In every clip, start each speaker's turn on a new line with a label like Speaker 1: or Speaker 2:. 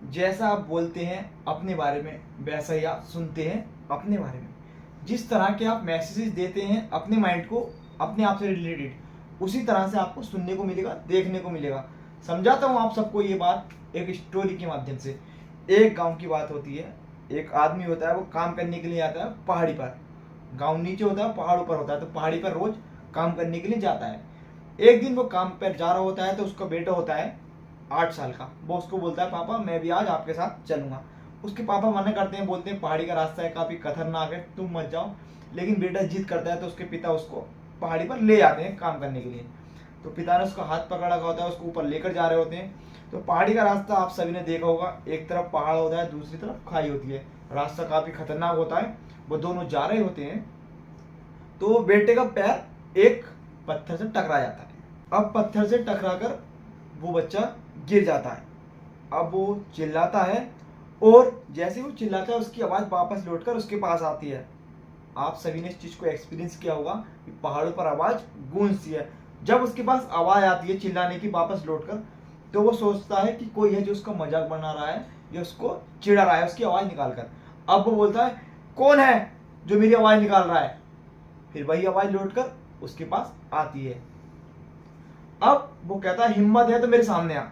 Speaker 1: जैसा आप बोलते हैं अपने बारे में, वैसा ही आप सुनते हैं अपने बारे में। जिस तरह के आप मैसेजेस देते हैं अपने माइंड को, अपने आप से रिलेटेड, उसी तरह से आपको सुनने को मिलेगा, देखने को मिलेगा। समझाता हूँ आप सबको ये बात एक स्टोरी के माध्यम से। एक गांव की बात होती है। एक आदमी होता है, वो काम करने के लिए आता है पहाड़ी पर। गांव नीचे होता है, पहाड़ ऊपर होता है, तो पहाड़ी पर रोज काम करने के लिए जाता है। एक दिन वो काम पर जा रहा होता है, तो उसका बेटा होता है 8 साल का। वो उसको बोलता है, पापा मैं भी आज आपके साथ चलूंगा। उसके पापा मना करते हैं, बोलते हैं पहाड़ी का रास्ता है, काफी खतरनाक है, तुम मत जाओ। लेकिन बेटा जिद करता है, तो उसके पिता उसको पहाड़ी पर ले जाते हैं काम करने के लिए। तो पिता ने उसका हाथ पकड़ा हुआ होता है, उसको ऊपर लेकर जा रहे होते हैं। तो पहाड़ी का रास्ता आप सभी ने देखा होगा, एक तरफ पहाड़ होता है, दूसरी तरफ खाई होती है। रास्ता काफी खतरनाक होता है। वो दोनों जा रहे होते हैं, तो बेटे का पैर एक पत्थर से टकरा जाता है। अब पत्थर से टकराकर वो बच्चा गिर जाता है। अब वो चिल्लाता है, और जैसे वो चिल्लाता है, उसकी आवाज वापस लौटकर उसके पास आती है। आप सभी ने इस चीज को एक्सपीरियंस किया होगा कि पहाड़ों पर आवाज गूंजती है। जब उसके पास आवाज आती है चिल्लाने की वापस लौटकर, तो वो सोचता है कि कोई है जो उसका मजाक बना रहा है या उसको चिढ़ा रहा है उसकी आवाज निकाल कर। अब वो बोलता है, कौन है जो मेरी आवाज निकाल रहा है? फिर वही आवाज लौटकर उसके पास आती है। अब वो कहता है, हिम्मत है तो मेरे सामने आ।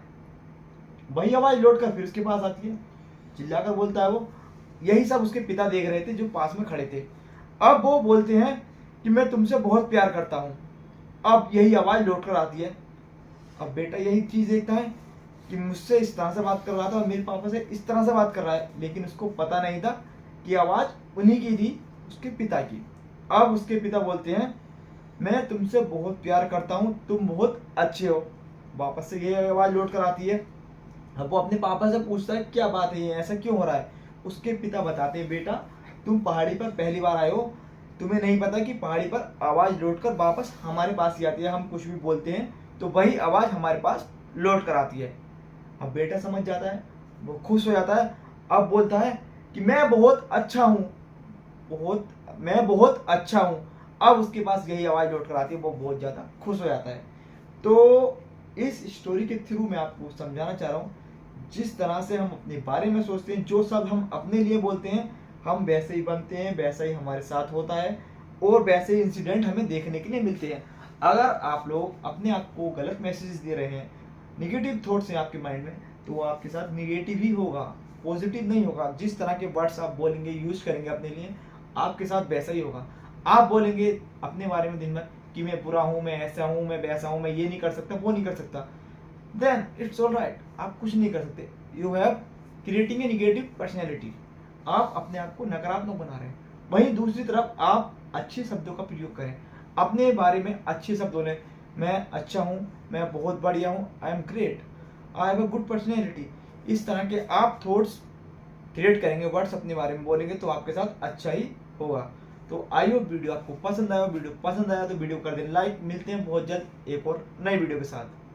Speaker 1: वही आवाज लौटकर फिर उसके पास आती है। चिल्लाकर बोलता है वो। यही सब उसके पिता देख रहे थे जो पास में खड़े थे। अब वो बोलते हैं कि मैं तुमसे बहुत प्यार करता हूं। अब यही आवाज लौटकर आती है। अब बेटा यही चीज देखता है कि मुझसे इस तरह से बात कर रहा था और मेरे पापा से इस तरह से बात कर रहा है, लेकिन उसको पता नहीं था कि आवाज उन्हीं की थी, उसके पिता की। अब उसके पिता बोलते हैं, मैं तुमसे बहुत प्यार करता हूं, तुम बहुत अच्छे हो। वापस से यही आवाज लौट कर आती है। अब वो अपने पापा से पूछता है, क्या बात है, ये ऐसा क्यों हो रहा है? उसके पिता बताते हैं, बेटा तुम पहाड़ी पर पहली बार आए हो, तुम्हें नहीं पता कि पहाड़ी पर आवाज लौट कर वापस हमारे पास ही आती है। हम कुछ भी बोलते हैं तो वही आवाज हमारे पास लौट कर आती है। अब बेटा समझ जाता है, वो खुश हो जाता है। अब बोलता है कि मैं बहुत अच्छा हूँ, मैं बहुत अच्छा हूँ। अब उसके पास यही आवाज लौट कर आती है, वो बहुत ज्यादा खुश हो जाता है। तो इस स्टोरी के थ्रू मैं आपको समझाना चाह रहा हूँ, जिस तरह से हम अपने बारे में सोचते हैं, जो सब हम अपने लिए बोलते हैं, हम वैसे ही बनते हैं, वैसा ही हमारे साथ होता है, और वैसे ही इंसिडेंट हमें देखने के लिए मिलते हैं। अगर आप लोग अपने आप को गलत मैसेजेस दे रहे हैं, निगेटिव थॉट्स हैं आपके माइंड में, तो वो आपके साथ निगेटिव ही होगा, पॉजिटिव नहीं होगा। जिस तरह के वर्ड्स आप बोलेंगे, यूज करेंगे अपने लिए, आपके साथ वैसा ही होगा। आप बोलेंगे अपने बारे में दिन भर कि मैं बुरा हूं, मैं ऐसा हूं, मैं वैसा हूं, मैं ये नहीं कर सकता, वो नहीं कर सकता, देन इट्स ऑल राइट, आप कुछ नहीं कर सकते। You have creating a negative personality. आप अपने आप को नकारात्मक बना रहे हैं। वहीं दूसरी तरफ आप अच्छे शब्दों का प्रयोग करें, अपने बारे में अच्छे शब्द बोलें। मैं अच्छा हूँ, मैं बहुत बढ़िया हूँ, I am great, I have a good personality. इस तरह के आप थॉट्स क्रिएट करेंगे, वर्ड्स अपने बारे में बोलेंगे, तो आपके साथ अच्छा ही होगा। तो आई होप वीडियो आपको पसंद आया। वीडियो पसंद आया तो वीडियो कर दें लाइक। मिलते हैं बहुत जल्द एक और नई वीडियो के साथ।